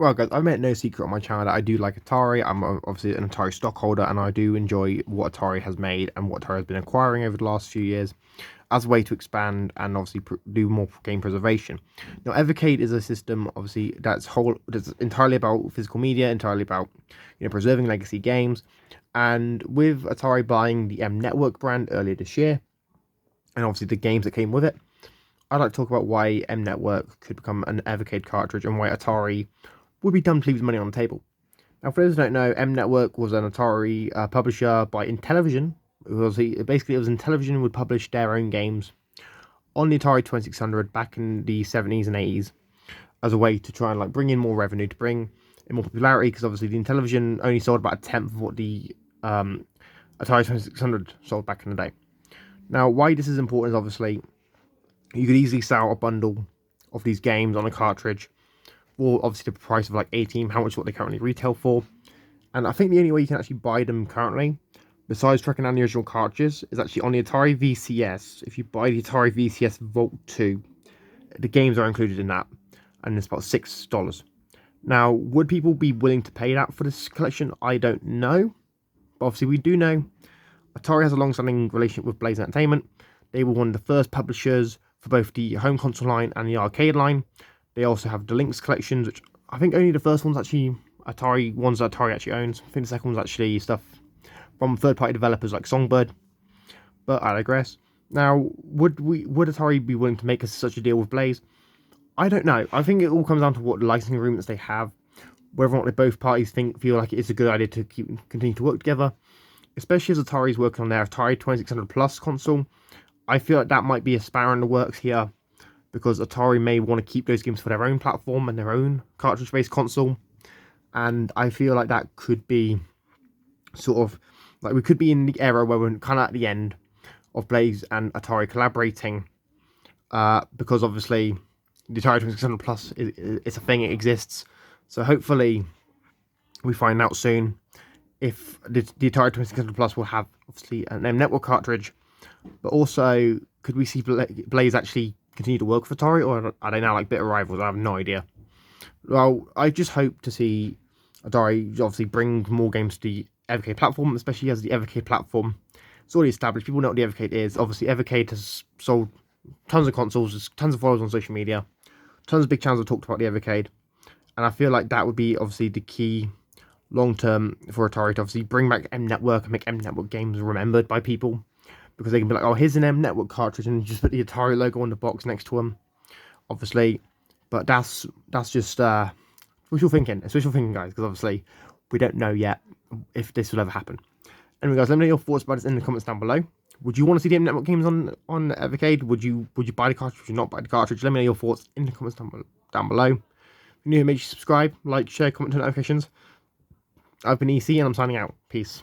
Well, guys, I made no secret on my channel that I do like Atari. I'm obviously an Atari stockholder, and I do enjoy what Atari has made and what Atari has been acquiring over the last few years as a way to expand and obviously do more game preservation. Now, Evercade is a system, obviously, that's entirely about physical media, entirely about preserving legacy games. And with Atari buying the M Network brand earlier this year, and obviously the games that came with it, I'd like to talk about why M Network could become an Evercade cartridge and why Atari would be done to leave money on the table. Now, for those who don't know, M Network was an Atari publisher by Intellivision. Basically, it was Intellivision who would publish their own games on the Atari 2600 back in the 70s and 80s as a way to try and bring in more revenue, to bring in more popularity, because obviously the Intellivision only sold about a tenth of what the Atari 2600 sold back in the day. Now, why this is important is obviously you could easily sell a bundle of these games on a cartridge for obviously the price of like 18, how much what they currently retail for. And I think the only way you can actually buy them currently, besides tracking down the original cartridges, is actually on the Atari VCS. If you buy the Atari VCS Vault 2, the games are included in that, and it's about $6. Now, would people be willing to pay that for this collection? I don't know. But obviously, we do know Atari has a long-standing relationship with Blaze Entertainment. They were one of the first publishers for both the home console line and the arcade line. They also have the Lynx collections, which I think only the first one's actually Atari, ones that Atari actually owns. I think the second one's actually stuff from third-party developers like Songbird. But I digress. Now, would Atari be willing to make such a deal with Blaze? I don't know. I think it all comes down to what licensing agreements they have, whether or not both parties feel like it's a good idea to continue to work together, especially as Atari's working on their Atari 2600 Plus console. I feel like that might be a spanner in the works here, because Atari may want to keep those games for their own platform and their own cartridge-based console. And I feel like that could be sort of like we could be in the era where we're kind of at the end of Blaze and Atari collaborating, because obviously the Atari 2600 Plus is a thing, it exists. So hopefully we find out soon if the Atari 2600 Plus will have obviously an M Network cartridge, but also could we see Blaze actually continue to work for Atari, or are they now like bitter rivals? I have no idea. Well, I just hope to see Atari obviously bring more games to the Evercade platform, especially as the Evercade platform is already established. People know what the Evercade is. Obviously, Evercade has sold tons of consoles, there's tons of followers on social media, tons of big channels have talked about the Evercade, and I feel like that would be obviously the key long term for Atari to obviously bring back M Network and make M Network games remembered by people, because they can be like, oh, here's an M Network cartridge, and just put the Atari logo on the box next to them, obviously. But that's just wishful thinking. It's wishful thinking, guys, because obviously we don't know yet if this will ever happen. Anyway, guys, let me know your thoughts about this in the comments down below. Would you want to see the M Network games on Evercade? Would you buy the cartridge? Would you not buy the cartridge? Let me know your thoughts in the comments down below. If you're new, make sure you subscribe, like, share, comment, turn notifications. I've been EC, and I'm signing out. Peace.